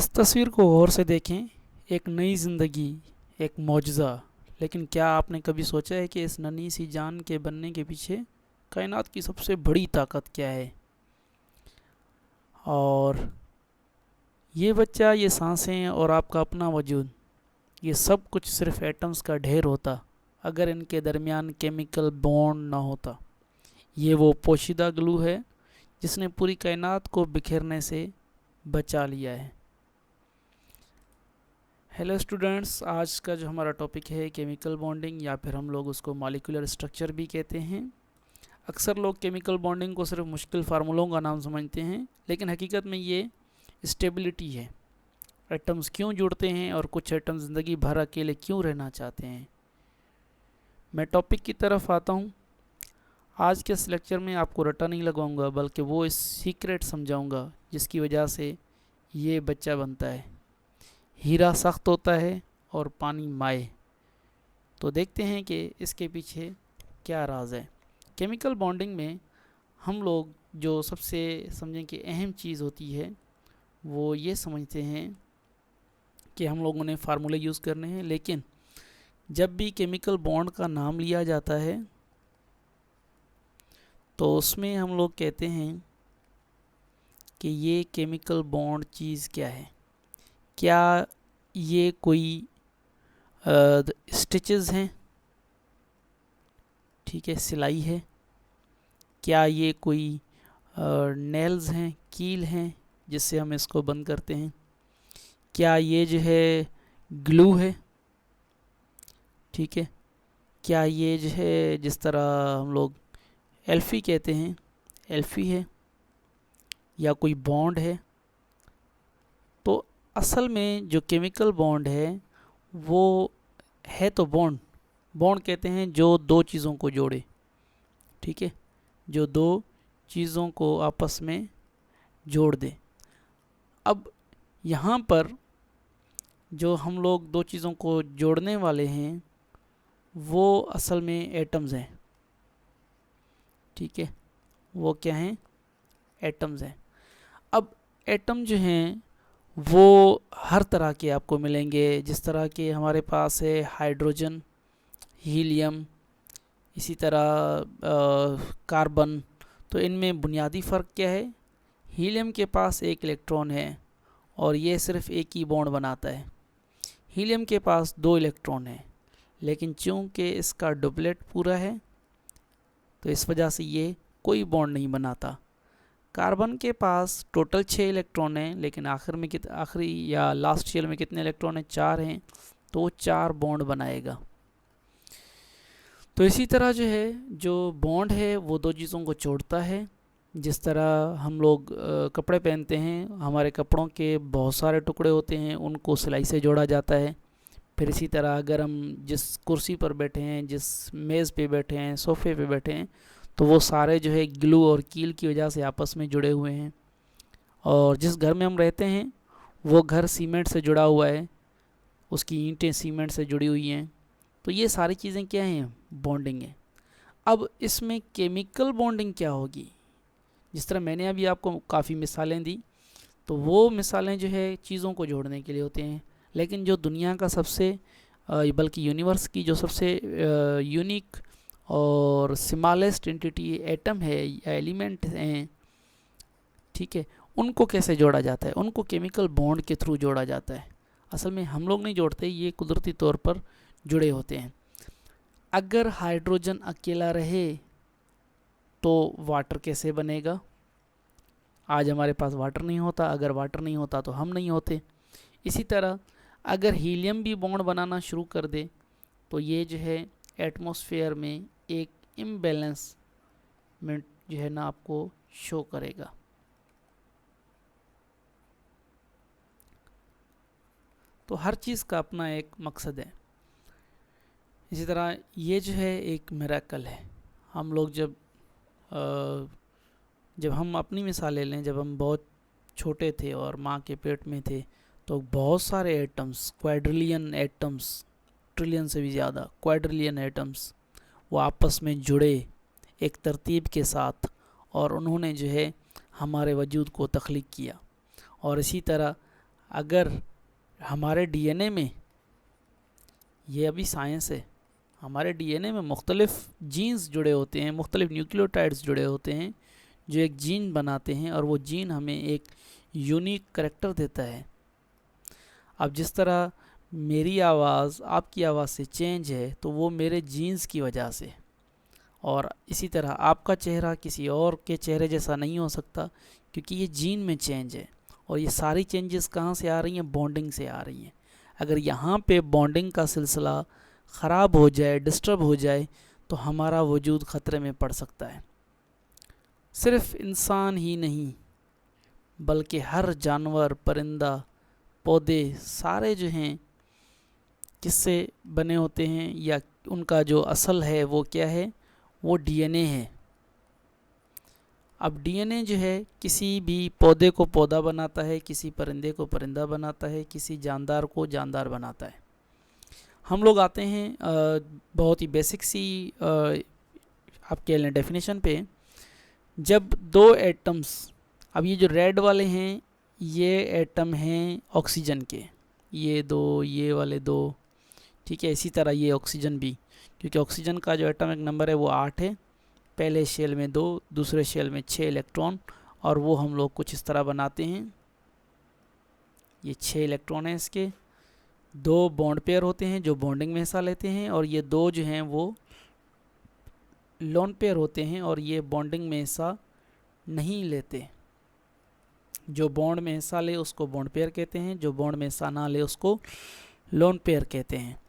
इस तस्वीर को गौर से देखें। एक नई ज़िंदगी, एक मौजज़ा। लेकिन क्या आपने कभी सोचा है कि इस नन्ही सी जान के बनने के पीछे कायनात की सबसे बड़ी ताकत क्या है? और ये बच्चा, ये सांसें और आपका अपना वजूद, ये सब कुछ सिर्फ एटम्स का ढेर होता अगर इनके दरमियान केमिकल बॉन्ड ना होता। ये वो पोशीदा ग्लू है जिसने पूरी कायनात को बिखरने से बचा लिया है। हेलो स्टूडेंट्स, आज का जो हमारा टॉपिक है केमिकल बॉन्डिंग, या फिर हम लोग उसको मॉलिक्यूलर स्ट्रक्चर भी कहते हैं। अक्सर लोग केमिकल बॉन्डिंग को सिर्फ मुश्किल फार्मूलों का नाम समझते हैं, लेकिन हकीकत में ये स्टेबिलिटी है। एटम्स क्यों जुड़ते हैं और कुछ एटम ज़िंदगी भर अकेले क्यों रहना चाहते हैं। मैं टॉपिक की तरफ आता हूँ। आज के इस लेक्चर में आपको रट्टा नहीं लगाऊंगा, बल्कि वो इस सीक्रेट समझाऊंगा जिसकी वजह से ये बच्चा बनता है। हीरा सख्त होता है और पानी माए। तो देखते हैं कि इसके पीछे क्या राज है। केमिकल बॉन्डिंग में हम लोग जो सबसे समझें कि अहम चीज़ होती है वो ये समझते हैं कि हम लोगों ने फार्मूले यूज़ करने हैं, लेकिन जब भी केमिकल बॉन्ड का नाम लिया जाता है तो उसमें हम लोग कहते हैं कि ये केमिकल बॉन्ड चीज़ क्या है। क्या ये कोई स्टिचेस हैं, ठीक है, सिलाई है? क्या ये कोई नेल्स हैं, कील हैं जिससे हम इसको बंद करते हैं? क्या ये जो है ग्लू है, ठीक है? क्या ये जो है जिस तरह हम लोग एल्फी कहते हैं, एल्फी है, या कोई बॉन्ड है? तो असल में जो केमिकल बॉन्ड है वो है तो बॉन्ड। बॉन्ड कहते हैं जो दो चीज़ों को जोड़े, ठीक है, जो दो चीज़ों को आपस में जोड़ दे। अब यहाँ पर जो हम लोग दो चीज़ों को जोड़ने वाले हैं वो असल में एटम्स हैं, ठीक है। वो क्या हैं? एटम्स हैं। अब एटम जो हैं वो हर तरह के आपको मिलेंगे। जिस तरह के हमारे पास है हाइड्रोजन, हीलियम, इसी तरह कार्बन। तो इनमें बुनियादी फ़र्क क्या है? हीलियम के पास एक इलेक्ट्रॉन है और ये सिर्फ एक ही बॉन्ड बनाता है। हीलियम के पास दो इलेक्ट्रॉन है, लेकिन चूंकि इसका डुप्लेट पूरा है तो इस वजह से ये कोई बॉन्ड नहीं बनाता। कार्बन के पास टोटल 6 इलेक्ट्रॉन हैं, लेकिन आखिरी या लास्ट शेल में कितने इलेक्ट्रॉन हैं? 4 हैं, तो 4 बॉन्ड बनाएगा। तो इसी तरह जो है, जो बॉन्ड है वो दो चीज़ों को जोड़ता है। जिस तरह हम लोग कपड़े पहनते हैं, हमारे कपड़ों के बहुत सारे टुकड़े होते हैं, उनको सिलाई से जोड़ा जाता है। फिर इसी तरह अगर हम जिस कुर्सी पर बैठे हैं, जिस मेज़ पे बैठे हैं, सोफ़े पे बैठे हैं, तो वो सारे जो है ग्लू और कील की वजह से आपस में जुड़े हुए हैं। और जिस घर में हम रहते हैं वो घर सीमेंट से जुड़ा हुआ है, उसकी ईंटें सीमेंट से जुड़ी हुई हैं। तो ये सारी चीज़ें क्या हैं? बॉन्डिंग है। अब इसमें केमिकल बॉन्डिंग क्या होगी? जिस तरह मैंने अभी आपको काफ़ी मिसालें दी, तो वो मिसालें जो है चीज़ों को जोड़ने के लिए होते हैं, लेकिन जो दुनिया का सबसे बल्कि यूनिवर्स की जो सबसे यूनिक और स्मॉलेस्ट एंटिटी एटम है या एलिमेंट हैं, ठीक है, उनको कैसे जोड़ा जाता है? उनको केमिकल बॉन्ड के थ्रू जोड़ा जाता है। असल में हम लोग नहीं जोड़ते, ये कुदरती तौर पर जुड़े होते हैं। अगर हाइड्रोजन अकेला रहे तो वाटर कैसे बनेगा? आज हमारे पास वाटर नहीं होता, अगर वाटर नहीं होता तो हम नहीं होते। इसी तरह अगर हीलियम भी बॉन्ड बनाना शुरू कर दे तो ये जो है एटमॉस्फेयर में एक इम्बैलेंस में जो है ना आपको शो करेगा। तो हर चीज़ का अपना एक मकसद है। इसी तरह ये जो है एक मिरेकल है। हम लोग जब हम अपनी मिसाल ले लें, जब हम बहुत छोटे थे और माँ के पेट में थे, तो बहुत सारे एटम्स, क्वाड्रिलियन एटम्स, ट्रिलियन से भी ज़्यादा क्वाड्रिलियन एटम्स, वो आपस में जुड़े एक तरतीब के साथ, और उन्होंने जो है हमारे वजूद को तख्लीक किया। और इसी तरह अगर हमारे डीएनए में, ये अभी साइंस है, हमारे डीएनए में मुख्तलिफ जीन्स जुड़े होते हैं, मुख्तलिफ न्यूक्लियोटाइड्स जुड़े होते हैं जो एक जीन बनाते हैं, और वो जीन हमें एक यूनिक करैक्टर देता है। अब जिस तरह मेरी आवाज़ आपकी आवाज़ से चेंज है तो वो मेरे जीन्स की वजह से, और इसी तरह आपका चेहरा किसी और के चेहरे जैसा नहीं हो सकता क्योंकि ये जीन में चेंज है। और ये सारी चेंजेस कहाँ से आ रही हैं? बॉन्डिंग से आ रही हैं। अगर यहाँ पे बॉन्डिंग का सिलसिला ख़राब हो जाए, डिस्टर्ब हो जाए, तो हमारा वजूद ख़तरे में पड़ सकता है। सिर्फ इंसान ही नहीं बल्कि हर जानवर, परिंदा, पौधे सारे जो हैं किससे बने होते हैं, या उनका जो असल है वो क्या है? वो डीएनए है। अब डीएनए जो है किसी भी पौधे को पौधा बनाता है, किसी परिंदे को परिंदा बनाता है, किसी जानदार को जानदार बनाता है। हम लोग आते हैं बहुत ही बेसिक सी आप कह लें डेफिनेशन पे। जब दो एटम्स, अब ये जो रेड वाले हैं ये एटम हैं ऑक्सीजन के, ये दो, ये वाले दो, ठीक है। इसी तरह ये ऑक्सीजन भी, क्योंकि ऑक्सीजन का जो एटॉमिक नंबर है वो 8 है, पहले शेल में 2, दूसरे शेल में 6 इलेक्ट्रॉन, और वो हम लोग कुछ इस तरह बनाते हैं। ये 6 इलेक्ट्रॉन हैं, इसके 2 बॉन्ड पेयर होते हैं जो बॉन्डिंग में हिस्सा लेते हैं, और ये 2 जो हैं वो लोन पेयर होते हैं और ये बॉन्डिंग में हिस्सा नहीं लेते। जो बॉन्ड में हिस्सा ले उसको बॉन्ड पेयर कहते हैं, जो बॉन्ड में हिस्सा ना ले उसको लोन पेयर कहते हैं।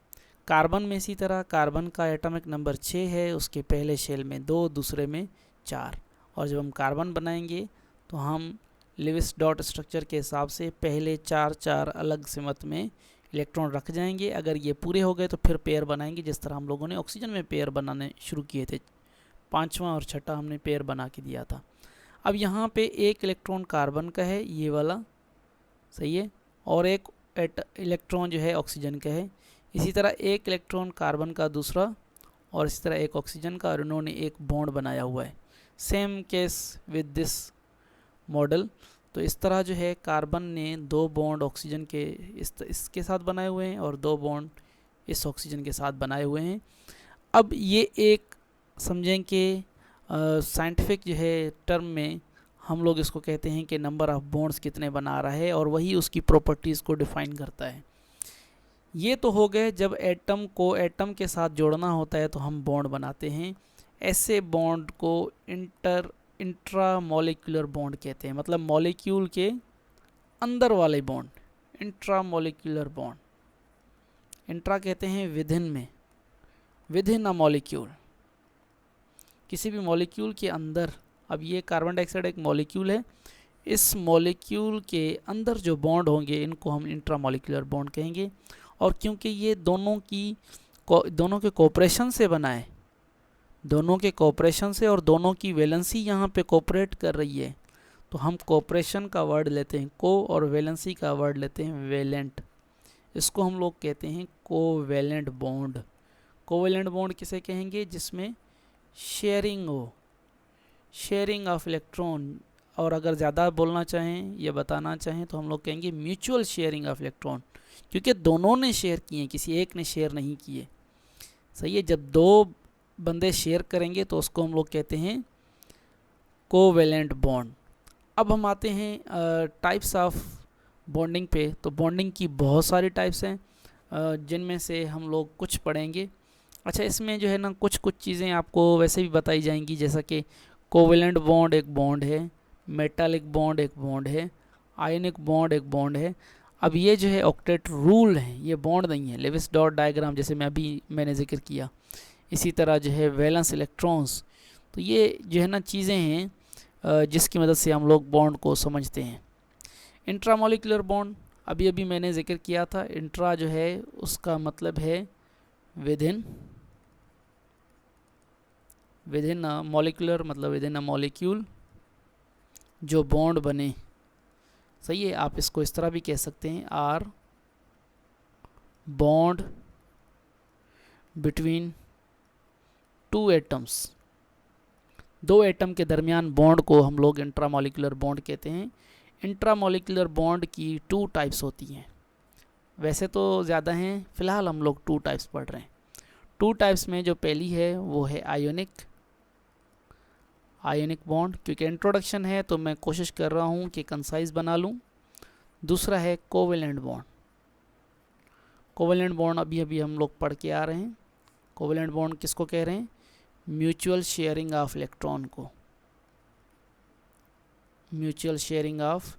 कार्बन में इसी तरह, कार्बन का एटॉमिक नंबर 6 है, उसके पहले शेल में 2, दूसरे में 4, और जब हम कार्बन बनाएंगे तो हम लिविस डॉट स्ट्रक्चर के हिसाब से पहले 4 अलग सिमत में इलेक्ट्रॉन रख जाएंगे। अगर ये पूरे हो गए तो फिर पेयर बनाएंगे, जिस तरह हम लोगों ने ऑक्सीजन में पेयर बनाने शुरू किए थे। 5वां और 6ठा हमने पेयर बना के दिया था। अब यहाँ पे एक इलेक्ट्रॉन कार्बन का है, ये वाला, सही है, और एक इलेक्ट्रॉन जो है ऑक्सीजन का है। इसी तरह एक इलेक्ट्रॉन कार्बन का दूसरा, और इसी तरह एक ऑक्सीजन का, और इन्होंने एक बॉन्ड बनाया हुआ है। Same case with this model. तो इस तरह जो है कार्बन ने 2 बॉन्ड ऑक्सीजन के इसके साथ बनाए हुए हैं और 2 बॉन्ड इस ऑक्सीजन के साथ बनाए हुए हैं। अब ये एक समझें कि साइंटिफिक जो है टर्म में हम लोग इसको कहते हैं कि नंबर ऑफ़ बॉन्ड्स कितने बना रहा है, और वही उसकी प्रॉपर्टीज़ को डिफ़ाइन करता है। ये तो हो गए जब एटम को एटम के साथ जोड़ना होता है तो हम बॉन्ड बनाते हैं। ऐसे बॉन्ड को इंट्रा मॉलिक्यूलर बॉन्ड कहते हैं, मतलब मॉलिक्यूल के अंदर वाले bond, intra molecular bond. Intra कहते हैं विदिन में, विदिन अ मॉलिक्यूल, किसी भी मॉलिक्यूल के अंदर। अब ये कार्बन डाइऑक्साइड एक मॉलिक्यूल है, इस मॉलिक्यूल के अंदर जो बॉन्ड होंगे इनको हम इंट्रा मॉलिक्यूलर बॉन्ड कहेंगे। और क्योंकि ये दोनों के कोऑपरेशन से बना है, दोनों के कोऑपरेशन से, और दोनों की वैलेंसी यहाँ पे कोऑपरेट कर रही है, तो हम कोऑपरेशन का वर्ड लेते हैं को, और वैलेंसी का वर्ड लेते हैं वैलेंट। इसको हम लोग कहते हैं कोवैलेंट बॉन्ड। कोवैलेंट बॉन्ड किसे कहेंगे? जिसमें शेयरिंग हो, शेयरिंग ऑफ इलेक्ट्रॉन, और अगर ज़्यादा बोलना चाहें या बताना चाहें तो हम लोग कहेंगे म्यूचुअल शेयरिंग ऑफ इलेक्ट्रॉन, क्योंकि दोनों ने शेयर किए, किसी एक ने शेयर नहीं किए, सही है। जब 2 बंदे शेयर करेंगे तो उसको हम लोग कहते हैं कोवैलेंट बॉन्ड। अब हम आते हैं टाइप्स ऑफ बॉन्डिंग पे। तो बॉन्डिंग की बहुत सारी टाइप्स हैं, जिनमें से हम लोग कुछ पढ़ेंगे। अच्छा, इसमें जो है ना कुछ चीज़ें आपको वैसे भी बताई जाएंगी, जैसा कि कोवैलेंट बॉन्ड एक बॉन्ड है, मेटालिक बॉन्ड एक बॉन्ड है, आयनिक बॉन्ड एक बॉन्ड है। अब ये जो है ऑक्टेट रूल है, ये बॉन्ड नहीं है। लेविस डॉट डायग्राम जैसे मैंने जिक्र किया, इसी तरह जो है वैलेंस इलेक्ट्रॉन्स। तो ये जो है ना चीज़ें हैं जिसकी मदद से हम लोग बॉन्ड को समझते हैं। इंट्रामोलिकुलर बॉन्ड अभी अभी मैंने जिक्र किया था। इंट्रा जो है उसका मतलब है विदिन, विदिन अ मॉलिक्यूलर मतलब विदिन अ मॉलिक्यूल जो बॉन्ड बने, सही है। आप इसको इस तरह भी कह सकते हैं, or bond between 2 atoms, 2 atom के दरमियान बॉन्ड को हम लोग इंट्रामॉलिक्यूलर बॉन्ड कहते हैं। इंट्रामोलिकुलर बॉन्ड की 2 टाइप्स होती हैं। वैसे तो ज़्यादा हैं, फ़िलहाल हम लोग 2 टाइप्स पढ़ रहे हैं। 2 टाइप्स में जो पहली है वो है आयोनिक बॉन्ड, क्योंकि इंट्रोडक्शन है तो मैं कोशिश कर रहा हूँ कि कंसाइज बना लूँ। दूसरा है कोवेलेंट बॉन्ड। कोवेलेंट बॉन्ड अभी अभी हम लोग पढ़ के आ रहे हैं। कोवेलेंट बॉन्ड किसको कह रहे हैं? म्यूचुअल शेयरिंग ऑफ इलेक्ट्रॉन को, म्यूचुअल शेयरिंग ऑफ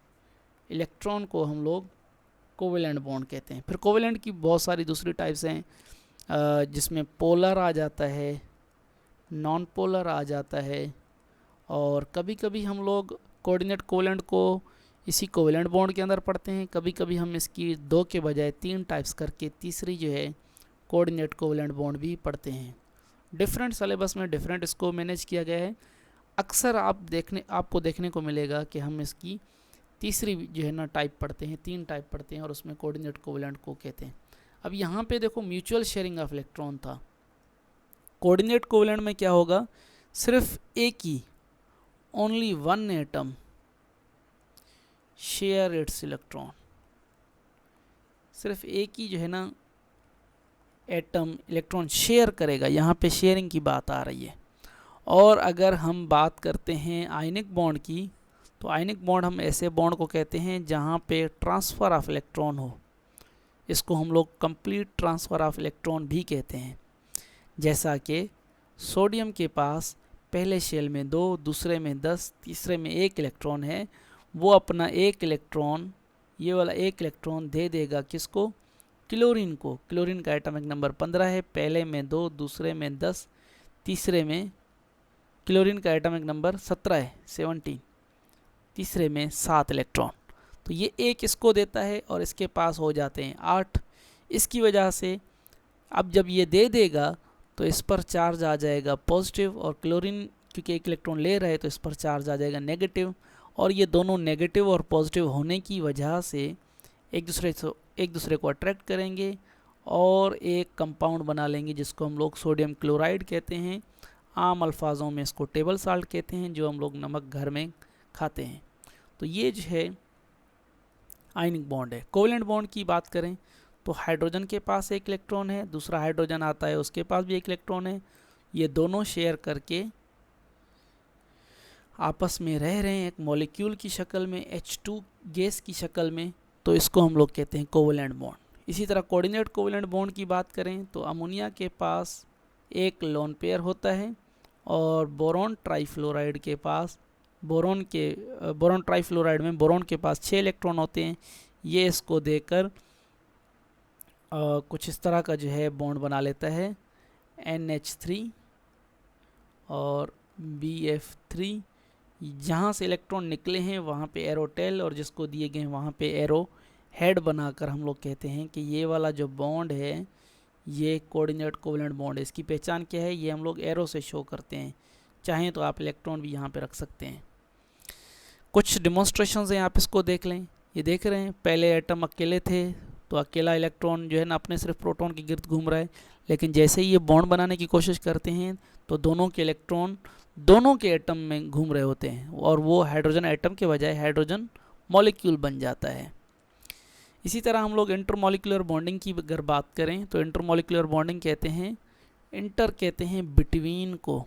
इलेक्ट्रॉन को हम लोग कोवेलेंट बॉन्ड कहते हैं। फिर कोवेलेंट की बहुत सारी दूसरी टाइप्स हैं, जिसमें पोलर आ जाता है, नॉन पोलर आ जाता है, और कभी कभी हम लोग कोऑर्डिनेट कोवेलेंट को इसी कोवेलेंट बॉन्ड के अंदर पढ़ते हैं। कभी कभी हम इसकी 2 के बजाय 3 टाइप्स करके तीसरी जो है कोऑर्डिनेट कोवेलेंट बॉन्ड भी पढ़ते हैं। डिफरेंट सिलेबस में डिफरेंट इसको मैनेज किया गया है। अक्सर आपको देखने को मिलेगा कि हम इसकी तीसरी जो है ना टाइप पढ़ते हैं, 3 टाइप पढ़ते हैं, और उसमें कोऑर्डिनेट कोवेलेंट को कहते हैं। अब यहाँ पे देखो म्यूचुअल शेयरिंग ऑफ इलेक्ट्रॉन था। कोऑर्डिनेट कोवेलेंट में क्या होगा? सिर्फ एक ही, only one atom share its electron, सिर्फ एक ही जो है ना एटम इलेक्ट्रॉन शेयर करेगा। यहाँ पे शेयरिंग की बात आ रही है। और अगर हम बात करते हैं आयनिक बॉन्ड की, तो आयनिक बॉन्ड हम ऐसे बॉन्ड को कहते हैं जहाँ पे ट्रांसफ़र ऑफ इलेक्ट्रॉन हो। इसको हम लोग कंप्लीट ट्रांसफ़र ऑफ इलेक्ट्रॉन भी कहते हैं। जैसा कि सोडियम के पास पहले शेल में 2, दूसरे में 10, तीसरे में 1 इलेक्ट्रॉन है। वो अपना 1 इलेक्ट्रॉन, ये वाला 1 इलेक्ट्रॉन दे देगा किसको? क्लोरीन को। क्लोरीन का एटॉमिक नंबर 15 है, पहले में 2, दूसरे में 10, तीसरे में क्लोरीन का एटॉमिक नंबर 17 है, 17, तीसरे में 7 इलेक्ट्रॉन। तो ये 1 इसको देता है और इसके पास हो जाते हैं 8। इसकी वजह से अब जब ये दे देगा तो इस पर चार्ज आ जाएगा पॉजिटिव, और क्लोरीन क्योंकि 1 इलेक्ट्रॉन ले रहा है तो इस पर चार्ज आ जाएगा नेगेटिव। और ये दोनों नेगेटिव और पॉजिटिव होने की वजह से एक दूसरे को अट्रैक्ट करेंगे और एक कंपाउंड बना लेंगे जिसको हम लोग सोडियम क्लोराइड कहते हैं। आम अल्फाजों में इसको टेबल साल्ट कहते हैं, जो हम लोग नमक घर में खाते हैं। तो ये जो है आयनिक बॉन्ड है। कोवेलेंट बॉन्ड की बात करें तो हाइड्रोजन के पास 1 इलेक्ट्रॉन है, दूसरा हाइड्रोजन आता है उसके पास भी 1 इलेक्ट्रॉन है। ये दोनों शेयर करके आपस में रह रहे हैं एक मॉलिक्यूल की शक्ल में, H2 गैस की शक्ल में, तो इसको हम लोग कहते हैं कोवेलेंट बॉन्ड। इसी तरह कोऑर्डिनेट कोवेलेंट बॉन्ड की बात करें तो अमोनिया के पास 1 लोन पेयर होता है, और बोरॉन ट्राईफ्लोराइड के पास बोरॉन ट्राईफ्लोराइड में बोरॉन के पास 6 इलेक्ट्रॉन होते हैं। ये इसको देकर कुछ इस तरह का जो है बॉन्ड बना लेता है, NH3 और BF3। जहाँ से इलेक्ट्रॉन निकले हैं वहाँ पे एरो टेल, और जिसको दिए गए हैं वहाँ पे एरो हेड बनाकर हम लोग कहते हैं कि ये वाला जो बॉन्ड है ये कोऑर्डिनेट कोवेलेंट बॉन्ड है। इसकी पहचान क्या है? ये हम लोग एरो से शो करते हैं। चाहें तो आप इलेक्ट्रॉन भी यहाँ पे रख सकते हैं। कुछ डिमॉन्स्ट्रेशंस हैं, आप इसको देख लें। ये देख रहे हैं, पहले एटम अकेले थे तो अकेला इलेक्ट्रॉन जो है ना अपने सिर्फ प्रोटॉन के गिर्द घूम रहा है, लेकिन जैसे ही ये बॉन्ड बनाने की कोशिश करते हैं तो दोनों के इलेक्ट्रॉन दोनों के एटम में घूम रहे होते हैं, और वो हाइड्रोजन एटम के बजाय हाइड्रोजन मॉलिक्यूल बन जाता है। इसी तरह हम लोग इंटरमॉलिक्यूलर बॉन्डिंग की अगर बात करें तो इंटरमॉलिक्यूलर बॉन्डिंग कहते हैं, इंटर कहते हैं बिटवीन को।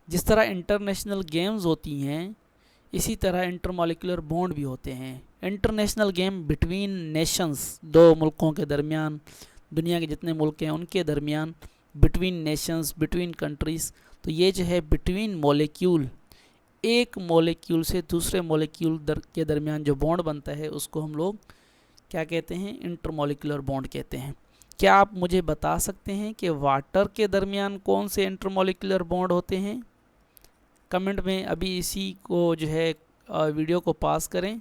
जिस तरह इंटरनेशनल गेम्स होती हैं इसी तरह इंटरमॉलिक्यूलर बॉन्ड भी होते हैं। इंटरनेशनल गेम बिटवीन नेशंस, 2 मुल्कों के दरमियान, दुनिया के जितने मुल्क हैं उनके दरमियान, बिटवीन नेशंस, बिटवीन कंट्रीज़। तो ये जो है बिटवीन मॉलिक्यूल, एक मॉलिक्यूल से दूसरे मॉलिक्यूल के दरमियान जो बॉन्ड बनता है उसको हम लोग क्या कहते हैं? इंटरमॉलिक्यूलर बॉन्ड कहते हैं। क्या आप मुझे बता सकते हैं कि वाटर के दरमियान कौन से इंटरमॉलिक्यूलर बॉन्ड होते हैं? कमेंट में अभी इसी को जो है वीडियो को पास करें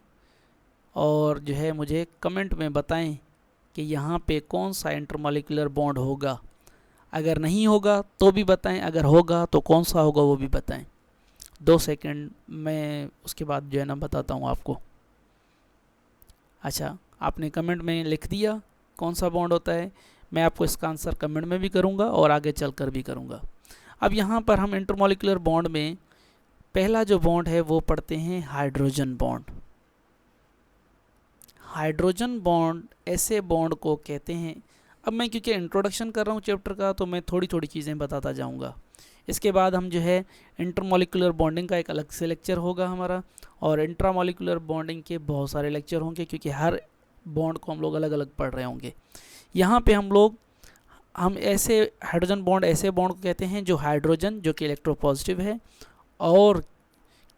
और जो है मुझे कमेंट में बताएं कि यहाँ पे कौन सा इंटरमॉलिक्यूलर बॉन्ड होगा। अगर नहीं होगा तो भी बताएं, अगर होगा तो कौन सा होगा वो भी बताएं। 2 सेकंड मैं उसके बाद जो है ना बताता हूँ आपको। अच्छा, आपने कमेंट में लिख दिया कौन सा बॉन्ड होता है। मैं आपको इसका आंसर कमेंट में भी करूँगा और आगे चलकर भी करूँगा। अब यहाँ पर हम इंटरमॉलिक्यूलर बॉन्ड में पहला जो बॉन्ड है वो पढ़ते हैं हाइड्रोजन बॉन्ड। हाइड्रोजन बॉन्ड ऐसे बॉन्ड को कहते हैं। अब मैं क्योंकि इंट्रोडक्शन कर रहा हूँ चैप्टर का, तो मैं थोड़ी थोड़ी चीज़ें बताता जाऊँगा। इसके बाद हम जो है इंटरमॉलिक्यूलर बॉन्डिंग का एक अलग से लेक्चर होगा हमारा, और इंट्रामॉलिक्यूलर बॉन्डिंग के बहुत सारे लेक्चर होंगे, क्योंकि हर बॉन्ड को हम लोग अलग अलग पढ़ रहे होंगे। यहाँ पे हम ऐसे हाइड्रोजन बॉन्ड ऐसे बॉन्ड को कहते हैं जो हाइड्रोजन जो कि इलेक्ट्रोपॉजिटिव है और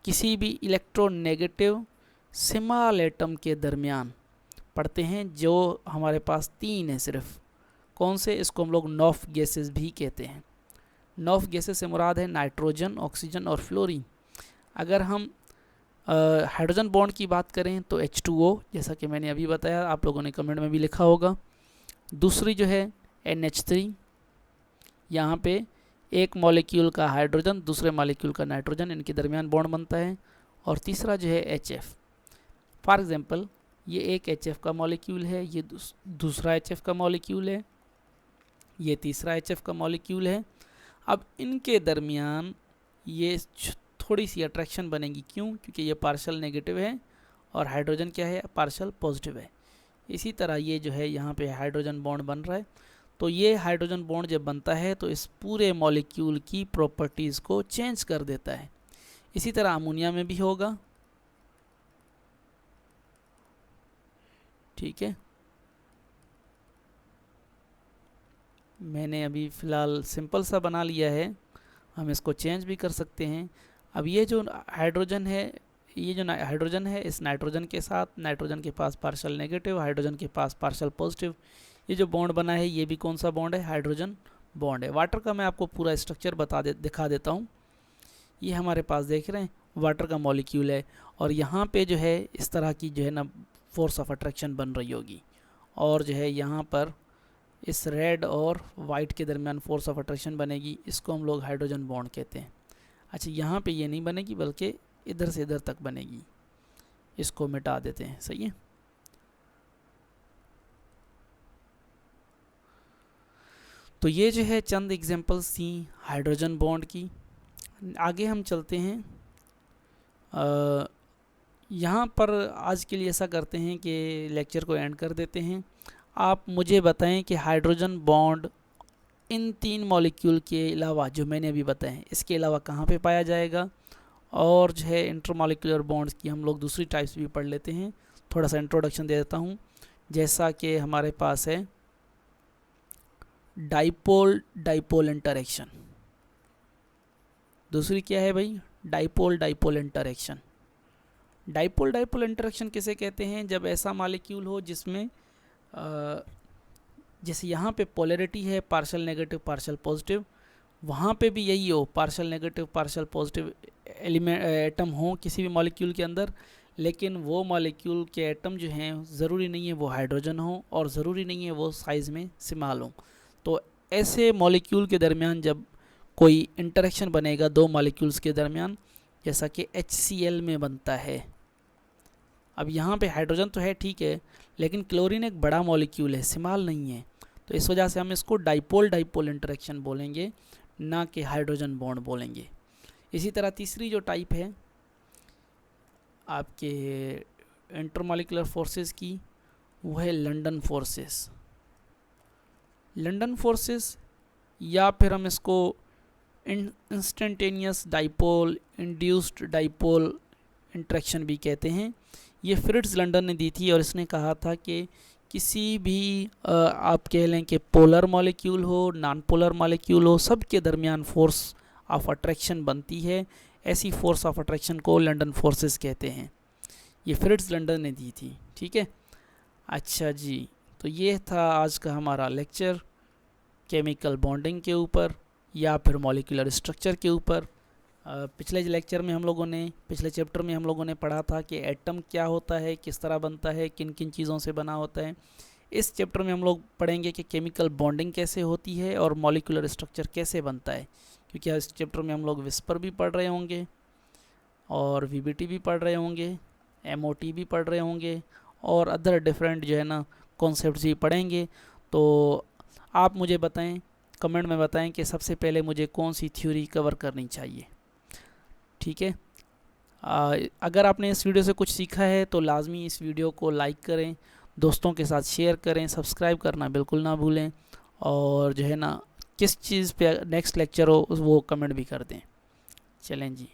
किसी भी इलेक्ट्रोनेगेटिव स्मॉल एटम के दरमियान पढ़ते हैं, जो हमारे पास 3 है सिर्फ। कौन से? इसको हम लोग नॉफ गैसेस भी कहते हैं। नॉफ गैसेस से मुराद है नाइट्रोजन, ऑक्सीजन और फ्लोरीन। अगर हम हाइड्रोजन बॉन्ड की बात करें तो H2O, जैसा कि मैंने अभी बताया, आप लोगों ने कमेंट में भी लिखा होगा। दूसरी जो है NH3, यहाँ पे एक मॉलिक्यूल का हाइड्रोजन दूसरे मॉलिक्यूल का नाइट्रोजन, इनके दरमियान बॉन्ड बनता है। और तीसरा जो है HF। फॉर एग्जांपल ये एक HF का मॉलिक्यूल है, ये दूसरा HF का मॉलिक्यूल है, ये तीसरा HF का मॉलिक्यूल है। अब इनके दरमियान ये थोड़ी सी अट्रैक्शन बनेगी। क्यों? क्योंकि ये पार्शियल नेगेटिव है और हाइड्रोजन क्या है? पार्शियल पॉजिटिव है। इसी तरह ये जो है यहाँ पे हाइड्रोजन बॉन्ड बन रहा है। तो ये हाइड्रोजन बॉन्ड जब बनता है तो इस पूरे मॉलिक्यूल की प्रॉपर्टीज़ को चेंज कर देता है। इसी तरह अमोनिया में भी होगा। ठीक है, मैंने अभी फ़िलहाल सिंपल सा बना लिया है, हम इसको चेंज भी कर सकते हैं। अब ये जो हाइड्रोजन है, इस नाइट्रोजन के साथ, नाइट्रोजन के पास पार्शियल नेगेटिव, हाइड्रोजन के पास पार्शियल पॉजिटिव, ये जो बॉन्ड बना है ये भी कौन सा बॉन्ड है? हाइड्रोजन बॉन्ड है। वाटर का मैं आपको पूरा स्ट्रक्चर दिखा देता हूँ। ये हमारे पास देख रहे हैं वाटर का मॉलिक्यूल है, और यहाँ पे जो है इस तरह की जो है ना फोर्स ऑफ अट्रैक्शन बन रही होगी, और जो है यहाँ पर इस रेड और वाइट के दरमियान फोर्स ऑफ अट्रैक्शन बनेगी। इसको हम लोग हाइड्रोजन बॉन्ड कहते हैं। अच्छा, यहाँ पे ये नहीं बनेगी बल्कि इधर से इधर तक बनेगी। इसको मिटा देते हैं। सही है। तो ये जो है चंद एग्जांपल्स थी हाइड्रोजन बॉन्ड की। आगे हम चलते हैं। यहाँ पर आज के लिए ऐसा करते हैं कि लेक्चर को एंड कर देते हैं। आप मुझे बताएं कि हाइड्रोजन बॉन्ड इन 3 मॉलिक्यूल के अलावा, जो मैंने अभी बताए हैं, इसके अलावा कहाँ पे पाया जाएगा। और जो है इंटरमॉलिक्यूलर बॉन्ड्स की हम लोग दूसरी टाइप्स भी पढ़ लेते हैं। थोड़ा सा इंट्रोडक्शन दे देता हूँ। जैसा कि हमारे पास है डाइपोल डाइपोल इंटरेक्शन। दूसरी क्या है भाई? Dipole dipole interaction. Dipole dipole interaction किसे कहते हैं? जब ऐसा मॉलिक्यूल हो जिसमें जैसे यहाँ पे पोलैरिटी है पार्शियल नेगेटिव पार्शियल पॉजिटिव, वहाँ पे भी यही हो, partial negative partial positive atom हो किसी भी मॉलिक्यूल के अंदर, लेकिन वो मॉलिक्यूल के एटम जो हैं ज़रूरी नहीं है वो हाइड्रोजन हो, और ज़रूरी नहीं है वो साइज़ में स्मॉल हो। तो ऐसे मॉलिक्यूल के दरमियान जब कोई इंटरेक्शन बनेगा 2 मॉलिक्यूल्स के दरमियान, जैसा कि HCl में बनता है। अब यहाँ पे हाइड्रोजन तो है, ठीक है, लेकिन क्लोरीन एक बड़ा मॉलिक्यूल है, स्मॉल नहीं है, तो इस वजह से हम इसको डाइपोल डाइपोल इंटरेक्शन बोलेंगे, ना कि हाइड्रोजन बॉन्ड बोलेंगे। इसी तरह तीसरी जो टाइप है आपके इंटरमॉलिक्यूलर फोर्सेस की, वो है लंदन फोर्सेस। लंदन फोर्सेस, या फिर हम इसको instantaneous dipole induced dipole interaction भी कहते हैं। ये फ्रिट्ज लंदन ने दी थी, और इसने कहा था कि किसी भी आप कह लें कि पोलर मॉलिक्यूल हो, नॉन पोलर मॉलिक्यूल हो, सब के दरमियान फोर्स ऑफ अट्रैक्शन बनती है। ऐसी फोर्स ऑफ अट्रैक्शन को लंदन फोर्सेस कहते हैं। ये फ्रिट्ज लंदन ने दी थी। ठीक है। अच्छा जी, तो ये था आज का हमारा लेक्चर केमिकल बॉन्डिंग के ऊपर या फिर मॉलिक्यूलर स्ट्रक्चर के ऊपर। पिछले चैप्टर में हम लोगों ने पढ़ा था कि एटम क्या होता है, किस तरह बनता है, किन किन चीज़ों से बना होता है। इस चैप्टर में हम लोग पढ़ेंगे कि केमिकल बॉन्डिंग कैसे होती है और मॉलिक्यूलर स्ट्रक्चर कैसे बनता है, क्योंकि इस चैप्टर में हम लोग विस्पर भी पढ़ रहे होंगे और VBT भी पढ़ रहे होंगे, MOT भी पढ़ रहे होंगे, और अदर डिफरेंट जो है ना कॉन्सेप्ट्स भी पढ़ेंगे। तो आप मुझे बताएं, कमेंट में बताएं कि सबसे पहले मुझे कौन सी थ्योरी कवर करनी चाहिए। ठीक है। अगर आपने इस वीडियो से कुछ सीखा है तो लाजमी इस वीडियो को लाइक करें, दोस्तों के साथ शेयर करें, सब्सक्राइब करना बिल्कुल ना भूलें, और जो है ना किस चीज़ पे नेक्स्ट लेक्चर हो वो कमेंट भी कर दें। चलें जी।